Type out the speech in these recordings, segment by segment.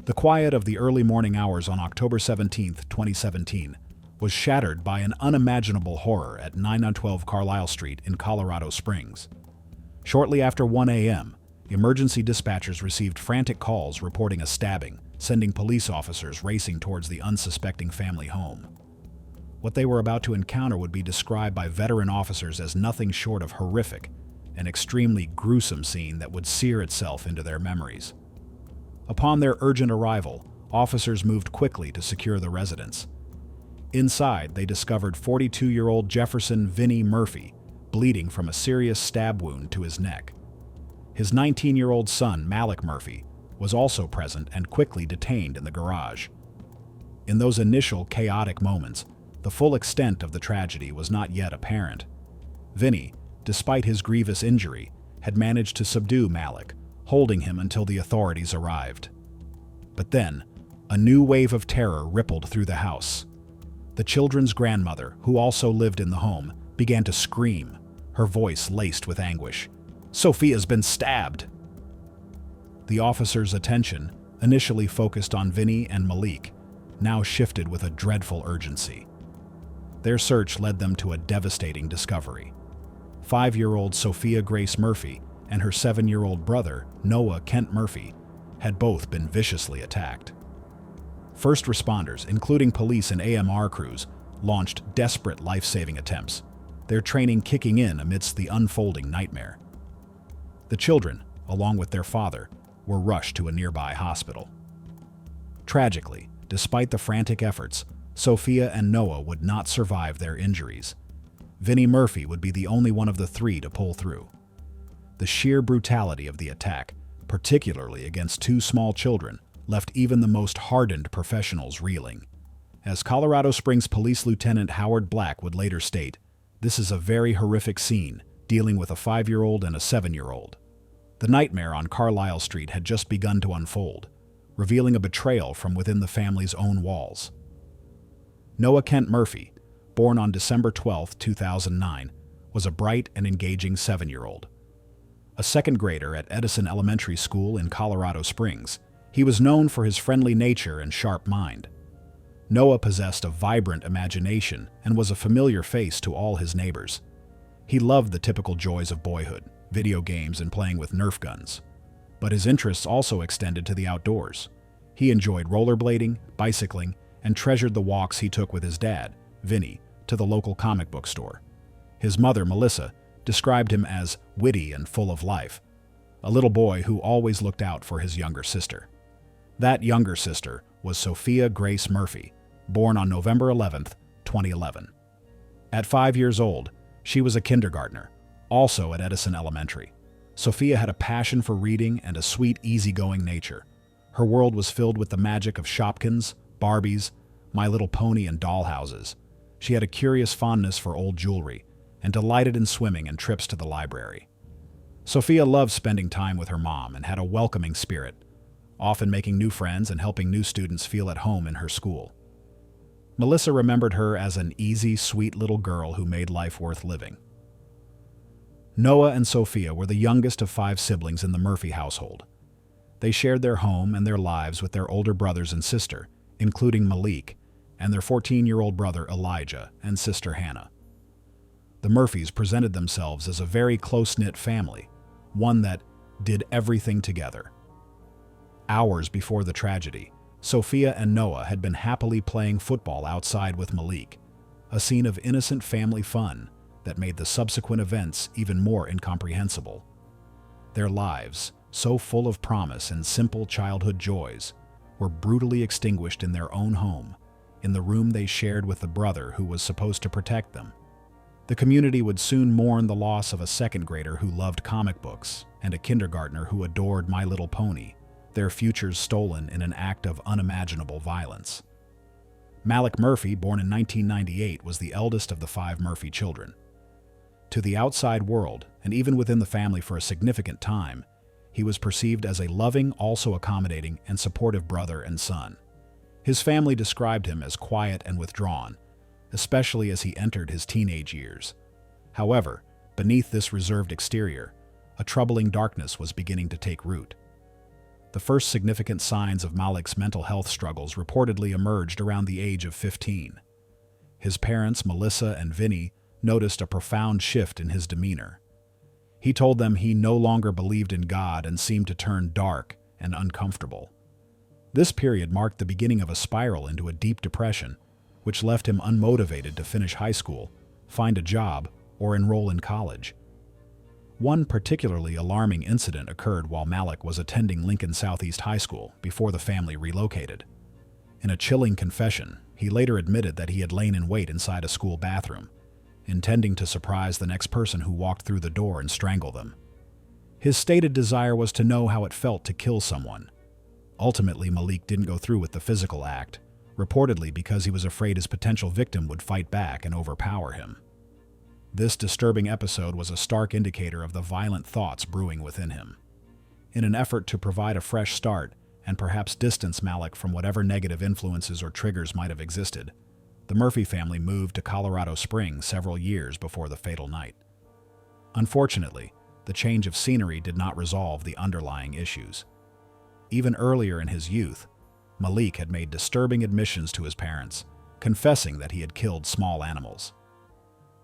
The quiet of the early morning hours on October 17, 2017, was shattered by an unimaginable horror at 912 Carlisle Street in Colorado Springs. Shortly after 1 a.m., emergency dispatchers received frantic calls reporting a stabbing, sending police officers racing towards the unsuspecting family home. What they were about to encounter would be described by veteran officers as nothing short of horrific, an extremely gruesome scene that would sear itself into their memories. Upon their urgent arrival, officers moved quickly to secure the residence. Inside, they discovered 42-year-old Jefferson Vinnie Murphy, bleeding from a serious stab wound to his neck. His 19-year-old son, Malik Murphy, was also present and quickly detained in the garage. In those initial chaotic moments, the full extent of the tragedy was not yet apparent. Vinnie, despite his grievous injury, had managed to subdue Malik, holding him until the authorities arrived. But then, a new wave of terror rippled through the house. The children's grandmother, who also lived in the home, began to scream, her voice laced with anguish. "Sophia's been stabbed!" The officers' attention, initially focused on Vinnie and Malik, now shifted with a dreadful urgency. Their search led them to a devastating discovery. 5-year-old Sophia Grace Murphy and her 7-year-old brother, Noah Kent Murphy, had both been viciously attacked. First responders, including police and AMR crews, launched desperate life-saving attempts, their training kicking in amidst the unfolding nightmare. The children, along with their father, were rushed to a nearby hospital. Tragically, despite the frantic efforts, Sophia and Noah would not survive their injuries. Vinnie Murphy would be the only one of the three to pull through. The sheer brutality of the attack, particularly against two small children, left even the most hardened professionals reeling. As Colorado Springs Police Lieutenant Howard Black would later state, "This is a very horrific scene, dealing with a 5-year-old and a 7-year-old. The nightmare on Carlisle Street had just begun to unfold, revealing a betrayal from within the family's own walls." Noah Kent Murphy, born on December 12, 2009, was a bright and engaging 7-year-old. A second grader at Edison Elementary School in Colorado Springs, he was known for his friendly nature and sharp mind. Noah possessed a vibrant imagination and was a familiar face to all his neighbors. He loved the typical joys of boyhood, video games and playing with Nerf guns. But his interests also extended to the outdoors. He enjoyed rollerblading, bicycling, and treasured the walks he took with his dad, Vinnie, to the local comic book store. His mother, Melissa, described him as witty and full of life, a little boy who always looked out for his younger sister. That younger sister was Sophia Grace Murphy, born on November 11, 2011. At 5 years old, she was a kindergartner, also at Edison Elementary. Sophia had a passion for reading and a sweet, easygoing nature. Her world was filled with the magic of Shopkins, Barbies, My Little Pony, and dollhouses. She had a curious fondness for old jewelry and delighted in swimming and trips to the library. Sophia loved spending time with her mom and had a welcoming spirit, often making new friends and helping new students feel at home in her school. Melissa remembered her as an easy, sweet little girl who made life worth living. Noah and Sophia were the youngest of 5 siblings in the Murphy household. They shared their home and their lives with their older brothers and sister, including Malik, and their 14-year-old brother Elijah and sister Hannah. The Murphys presented themselves as a very close-knit family, one that did everything together. Hours before the tragedy, Sophia and Noah had been happily playing football outside with Malik, a scene of innocent family fun that made the subsequent events even more incomprehensible. Their lives, so full of promise and simple childhood joys, were brutally extinguished in their own home, in the room they shared with the brother who was supposed to protect them. The community would soon mourn the loss of a second grader who loved comic books and a kindergartner who adored My Little Pony, their futures stolen in an act of unimaginable violence. Malik Murphy, born in 1998, was the eldest of the 5 Murphy children. To the outside world, and even within the family for a significant time, he was perceived as a loving, also accommodating, and supportive brother and son. His family described him as quiet and withdrawn, especially as he entered his teenage years. However, beneath this reserved exterior, a troubling darkness was beginning to take root. The first significant signs of Malik's mental health struggles reportedly emerged around the age of 15. His parents, Melissa and Vinny, noticed a profound shift in his demeanor. He told them he no longer believed in God and seemed to turn dark and uncomfortable. This period marked the beginning of a spiral into a deep depression, which left him unmotivated to finish high school, find a job, or enroll in college. One particularly alarming incident occurred while Malik was attending Lincoln Southeast High School before the family relocated. In a chilling confession, he later admitted that he had lain in wait inside a school bathroom, intending to surprise the next person who walked through the door and strangle them. His stated desire was to know how it felt to kill someone. Ultimately, Malik didn't go through with the physical act, reportedly because he was afraid his potential victim would fight back and overpower him. This disturbing episode was a stark indicator of the violent thoughts brewing within him. In an effort to provide a fresh start and perhaps distance Malik from whatever negative influences or triggers might have existed, the Murphy family moved to Colorado Springs several years before the fatal night. Unfortunately, the change of scenery did not resolve the underlying issues. Even earlier in his youth, Malik had made disturbing admissions to his parents, confessing that he had killed small animals.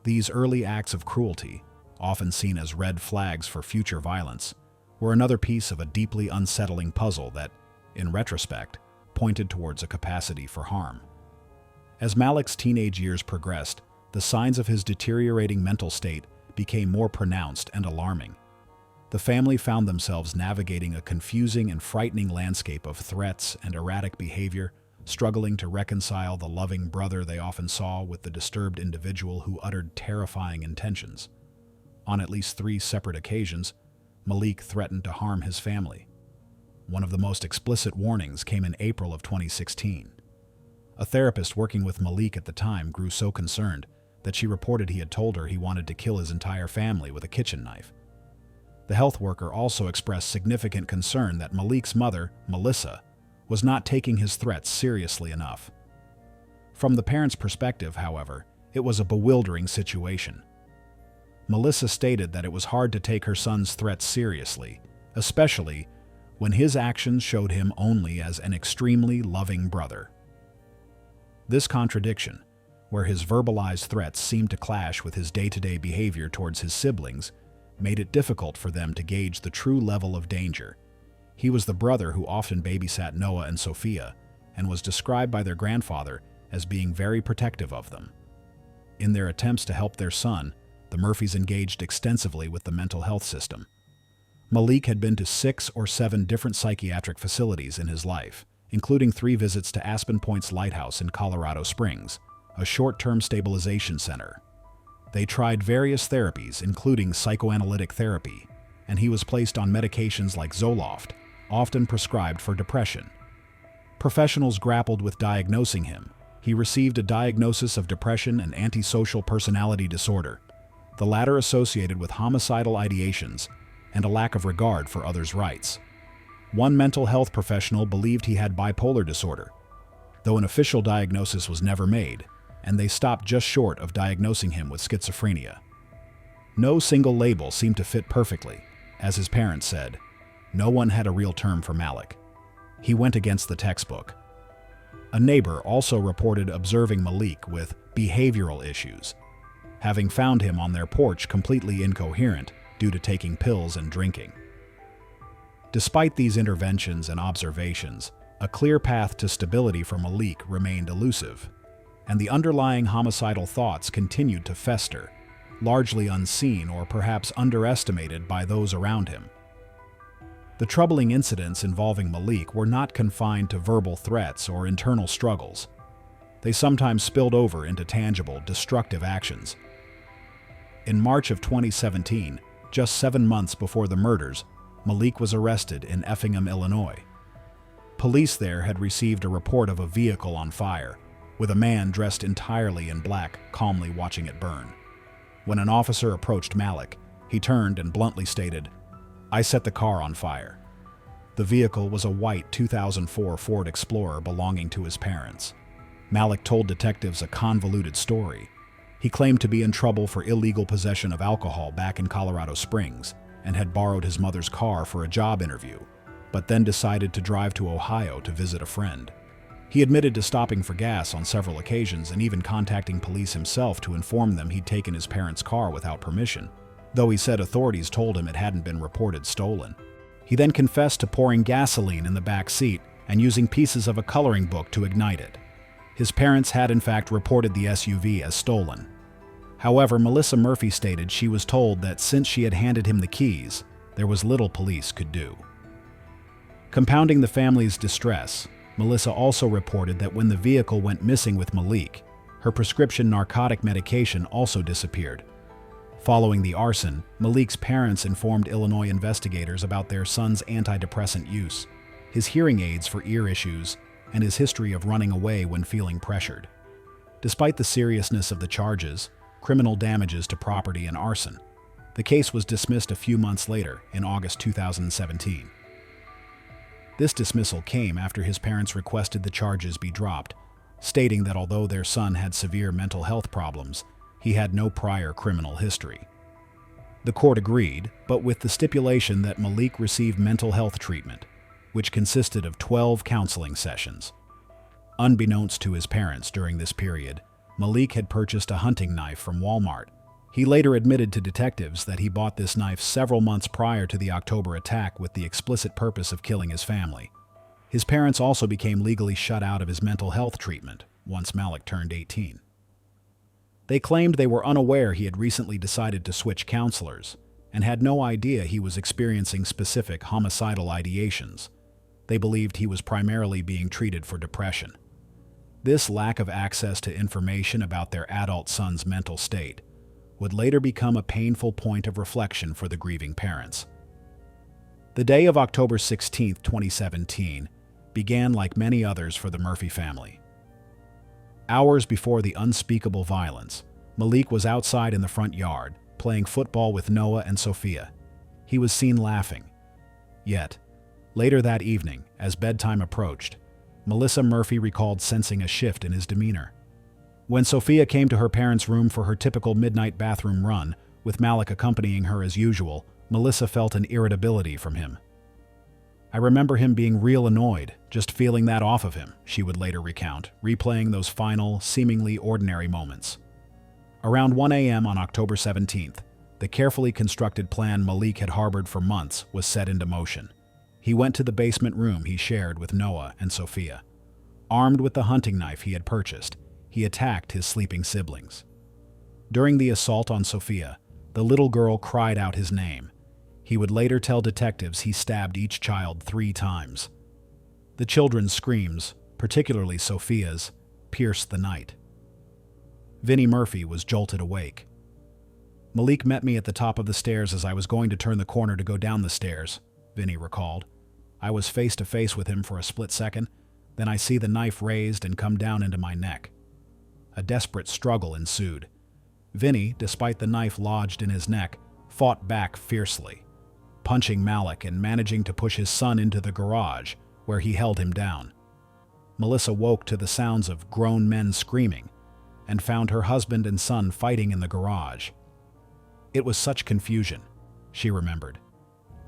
These early acts of cruelty, often seen as red flags for future violence, were another piece of a deeply unsettling puzzle that, in retrospect, pointed towards a capacity for harm. As Malik's teenage years progressed, the signs of his deteriorating mental state became more pronounced and alarming. The family found themselves navigating a confusing and frightening landscape of threats and erratic behavior, struggling to reconcile the loving brother they often saw with the disturbed individual who uttered terrifying intentions. On at least 3 separate occasions, Malik threatened to harm his family. One of the most explicit warnings came in April of 2016. A therapist working with Malik at the time grew so concerned that she reported he had told her he wanted to kill his entire family with a kitchen knife. The health worker also expressed significant concern that Malik's mother, Melissa, was not taking his threats seriously enough. From the parents' perspective, however, it was a bewildering situation. Melissa stated that it was hard to take her son's threats seriously, especially when his actions showed him only as an extremely loving brother. This contradiction, where his verbalized threats seemed to clash with his day-to-day behavior towards his siblings, made it difficult for them to gauge the true level of danger. He was the brother who often babysat Noah and Sophia, and was described by their grandfather as being very protective of them. In their attempts to help their son, the Murphys engaged extensively with the mental health system. Malik had been to 6 or 7 different psychiatric facilities in his life, including 3 visits to Aspen Point's Lighthouse in Colorado Springs, a short-term stabilization center. They tried various therapies, including psychoanalytic therapy, and he was placed on medications like Zoloft, often prescribed for depression. Professionals grappled with diagnosing him. He received a diagnosis of depression and antisocial personality disorder, the latter associated with homicidal ideations and a lack of regard for others' rights. One mental health professional believed he had bipolar disorder, though an official diagnosis was never made, and they stopped just short of diagnosing him with schizophrenia. No single label seemed to fit perfectly. As his parents said, no one had a real term for Malik. He went against the textbook. A neighbor also reported observing Malik with behavioral issues, having found him on their porch completely incoherent due to taking pills and drinking. Despite these interventions and observations, a clear path to stability for Malik remained elusive, and the underlying homicidal thoughts continued to fester, largely unseen or perhaps underestimated by those around him. The troubling incidents involving Malik were not confined to verbal threats or internal struggles. They sometimes spilled over into tangible, destructive actions. In March of 2017, just 7 months before the murders, Malik was arrested in Effingham, Illinois. Police there had received a report of a vehicle on fire, with a man dressed entirely in black calmly watching it burn. When an officer approached Malik, he turned and bluntly stated, "I set the car on fire." The vehicle was a white 2004 Ford Explorer belonging to his parents. Malik told detectives a convoluted story. He claimed to be in trouble for illegal possession of alcohol back in Colorado Springs and had borrowed his mother's car for a job interview. but then decided to drive to Ohio to visit a friend. He admitted to stopping for gas on several occasions and even contacting police himself to inform them he'd taken his parents' car without permission, though he said authorities told him it hadn't been reported stolen. He then confessed to pouring gasoline in the back seat and using pieces of a coloring book to ignite it. His parents had in fact reported the SUV as stolen. However, Melissa Murphy stated she was told that since she had handed him the keys, there was little police could do. Compounding the family's distress, Melissa also reported that when the vehicle went missing with Malik, her prescription narcotic medication also disappeared. Following the arson, Malik's parents informed Illinois investigators about their son's antidepressant use, his hearing aids for ear issues, and his history of running away when feeling pressured. Despite the seriousness of the charges, criminal damages to property and arson, the case was dismissed a few months later, in August 2017. This dismissal came after his parents requested the charges be dropped, stating that although their son had severe mental health problems, he had no prior criminal history. The court agreed, but with the stipulation that Malik receive mental health treatment, which consisted of 12 counseling sessions. Unbeknownst to his parents during this period, Malik had purchased a hunting knife from Walmart. He later admitted to detectives that he bought this knife several months prior to the October attack with the explicit purpose of killing his family. His parents also became legally shut out of his mental health treatment once Malik turned 18. They claimed they were unaware he had recently decided to switch counselors and had no idea he was experiencing specific homicidal ideations. They believed he was primarily being treated for depression. This lack of access to information about their adult son's mental state would later become a painful point of reflection for the grieving parents. The day of October 16, 2017, began like many others for the Murphy family. Hours before the unspeakable violence, Malik was outside in the front yard, playing football with Noah and Sophia. He was seen laughing. Yet, later that evening, as bedtime approached, Melissa Murphy recalled sensing a shift in his demeanor. When Sophia came to her parents' room for her typical midnight bathroom run, with Malik accompanying her as usual, Melissa felt an irritability from him. "I remember him being real annoyed, just feeling that off of him," she would later recount, replaying those final, seemingly ordinary moments. Around 1 a.m. on October 17th, the carefully constructed plan Malik had harbored for months was set into motion. He went to the basement room he shared with Noah and Sophia. Armed with the hunting knife he had purchased, he attacked his sleeping siblings. During the assault on Sophia, the little girl cried out his name. He would later tell detectives he stabbed each child 3 times. The children's screams, particularly Sophia's, pierced the night. Vinnie Murphy was jolted awake. "Malik met me at the top of the stairs as I was going to turn the corner to go down the stairs," Vinnie recalled. "I was face to face with him for a split second, then I see the knife raised and come down into my neck." A desperate struggle ensued. Vinnie, despite the knife lodged in his neck, fought back fiercely, punching Malik and managing to push his son into the garage, where he held him down. Melissa woke to the sounds of grown men screaming and found her husband and son fighting in the garage. "It was such confusion," she remembered.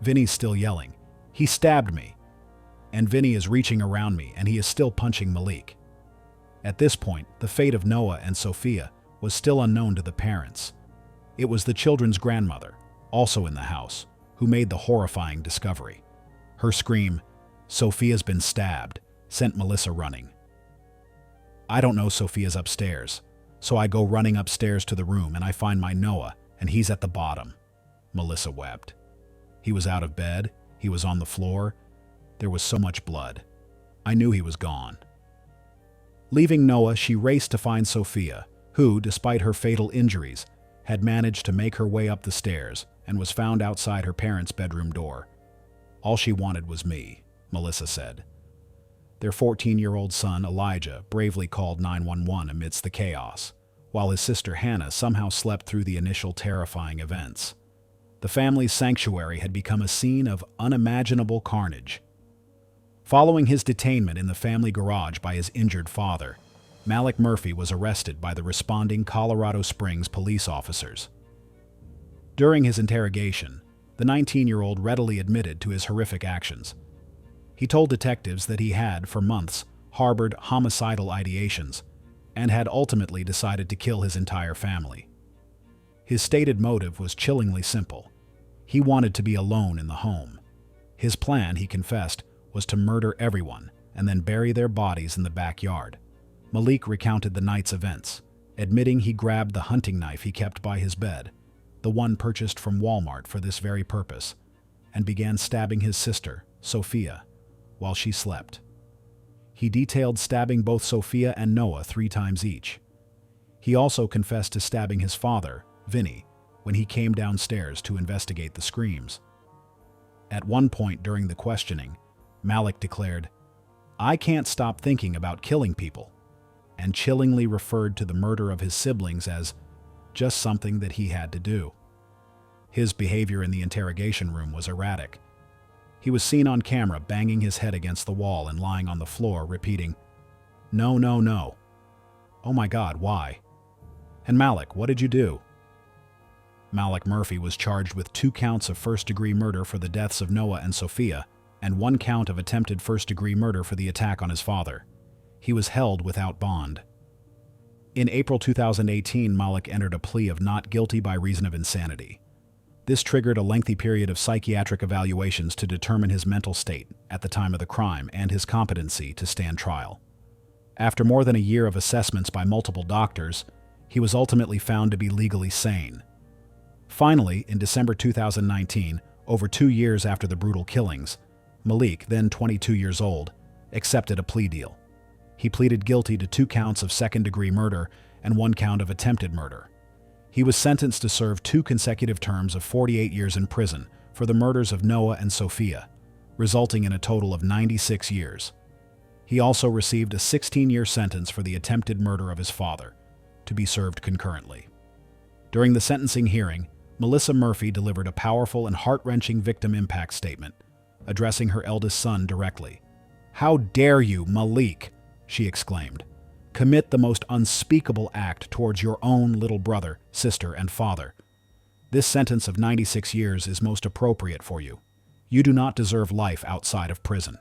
"Vinnie's still yelling, 'He stabbed me!' And Vinnie is reaching around me and he is still punching Malik." At this point, the fate of Noah and Sophia was still unknown to the parents. It was the children's grandmother, also in the house, who made the horrifying discovery. Her scream, "Sophia's been stabbed," sent Melissa running. "I don't know Sophia's upstairs, so I go running upstairs to the room and I find my Noah, and he's at the bottom," Melissa wept. "He was out of bed, he was on the floor, there was so much blood. I knew he was gone." Leaving Noah, she raced to find Sophia, who, despite her fatal injuries, had managed to make her way up the stairs and was found outside her parents' bedroom door. "All she wanted was me," Melissa said. Their 14-year-old son, Elijah, bravely called 911 amidst the chaos, while his sister Hannah somehow slept through the initial terrifying events. The family's sanctuary had become a scene of unimaginable carnage. Following his detainment in the family garage by his injured father, Malik Murphy was arrested by the responding Colorado Springs police officers. During his interrogation, the 19-year-old readily admitted to his horrific actions. He told detectives that he had, for months, harbored homicidal ideations and had ultimately decided to kill his entire family. His stated motive was chillingly simple. He wanted to be alone in the home. His plan, he confessed, was to murder everyone and then bury their bodies in the backyard. Malik recounted the night's events, admitting he grabbed the hunting knife he kept by his bed, the one purchased from Walmart for this very purpose, and began stabbing his sister, Sophia, while she slept. He detailed stabbing both Sophia and Noah 3 times each. He also confessed to stabbing his father, Vinny, when he came downstairs to investigate the screams. At one point during the questioning, Malik declared, "I can't stop thinking about killing people," and chillingly referred to the murder of his siblings as just something that he had to do. His behavior in the interrogation room was erratic. He was seen on camera banging his head against the wall and lying on the floor, repeating, "No, no, no. Oh my God, why? And Malik, what did you do?" Malik Murphy was charged with 2 counts of first-degree murder for the deaths of Noah and Sophia, and 1 count of attempted first-degree murder for the attack on his father. He was held without bond. In April 2018, Malik entered a plea of not guilty by reason of insanity. This triggered a lengthy period of psychiatric evaluations to determine his mental state at the time of the crime and his competency to stand trial. After more than a year of assessments by multiple doctors, he was ultimately found to be legally sane. Finally, in December 2019, over 2 years after the brutal killings, Malik, then 22 years old, accepted a plea deal. He pleaded guilty to 2 counts of second-degree murder and 1 count of attempted murder. He was sentenced to serve 2 consecutive terms of 48 years in prison for the murders of Noah and Sophia, resulting in a total of 96 years. He also received a 16-year sentence for the attempted murder of his father, to be served concurrently. During the sentencing hearing, Melissa Murphy delivered a powerful and heart-wrenching victim impact statement, addressing her eldest son directly. "How dare you, Malik," she exclaimed, "commit the most unspeakable act towards your own little brother, sister, and father. This sentence of 96 years is most appropriate for you. You do not deserve life outside of prison.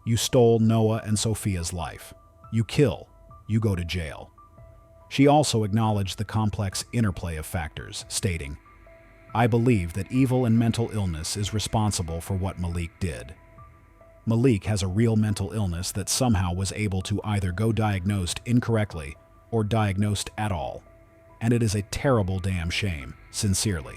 You stole Noah and Sophia's life. You kill, you go to jail." She also acknowledged the complex interplay of factors, stating, "I believe that evil and mental illness is responsible for what Malik did. Malik has a real mental illness that somehow was able to either go diagnosed incorrectly or diagnosed at all. And it is a terrible damn shame, sincerely."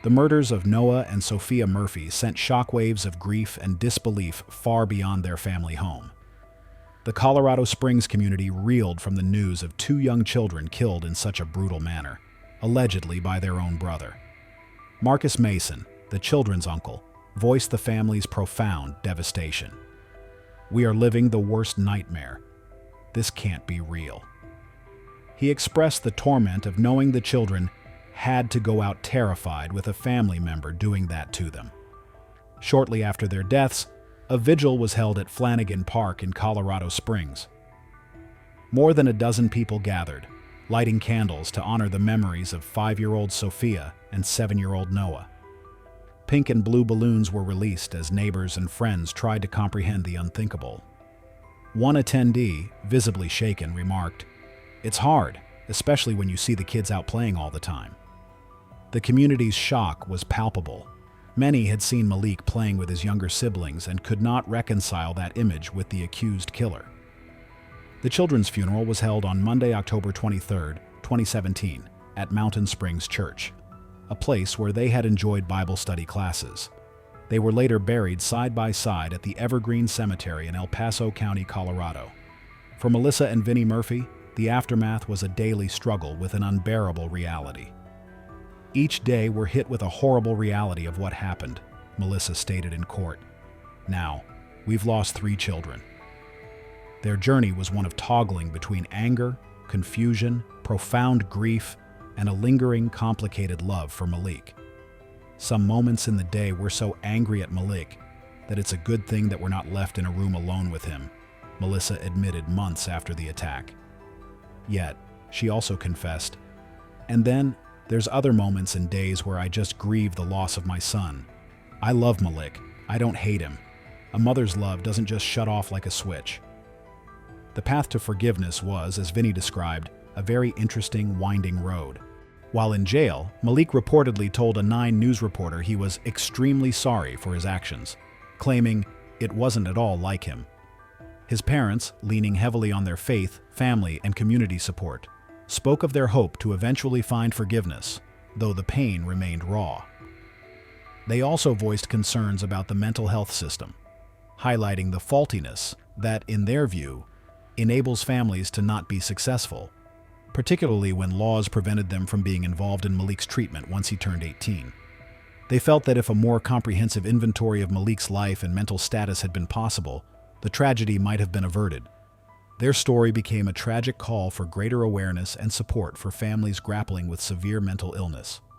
The murders of Noah and Sophia Murphy sent shockwaves of grief and disbelief far beyond their family home. The Colorado Springs community reeled from the news of 2 young children killed in such a brutal manner, allegedly by their own brother. Marcus Mason, the children's uncle, voiced the family's profound devastation. "We are living the worst nightmare. This can't be real." He expressed the torment of knowing the children had to go out terrified with a family member doing that to them. Shortly after their deaths, a vigil was held at Flanagan Park in Colorado Springs. More than a dozen people gathered, lighting candles to honor the memories of 5-year-old Sophia and 7-year-old Noah. Pink and blue balloons were released as neighbors and friends tried to comprehend the unthinkable. One attendee, visibly shaken, remarked, "It's hard, especially when you see the kids out playing all the time." The community's shock was palpable. Many had seen Malik playing with his younger siblings and could not reconcile that image with the accused killer. The children's funeral was held on Monday, October 23, 2017, at Mountain Springs Church, a place where they had enjoyed Bible study classes. They were later buried side by side at the Evergreen Cemetery in El Paso County, Colorado. For Melissa and Vinnie Murphy, the aftermath was a daily struggle with an unbearable reality. "Each day we're hit with a horrible reality of what happened," Melissa stated in court. "Now, we've lost 3 children." Their journey was one of toggling between anger, confusion, profound grief, and a lingering, complicated love for Malik. "Some moments in the day we're so angry at Malik that it's a good thing that we're not left in a room alone with him," Melissa admitted months after the attack. Yet, she also confessed, "And then, there's other moments and days where I just grieve the loss of my son. I love Malik. I don't hate him. A mother's love doesn't just shut off like a switch. The path to forgiveness was, as Vinny described, a very interesting, winding road. While in jail, Malik reportedly told a 9 News reporter he was extremely sorry for his actions, claiming it wasn't at all like him. His parents, leaning heavily on their faith, family, and community support, spoke of their hope to eventually find forgiveness, though the pain remained raw. They also voiced concerns about the mental health system, highlighting the faultiness that, in their view, enables families to not be successful, particularly when laws prevented them from being involved in Malik's treatment once he turned 18. They felt that if a more comprehensive inventory of Malik's life and mental status had been possible, the tragedy might have been averted. Their story became a tragic call for greater awareness and support for families grappling with severe mental illness.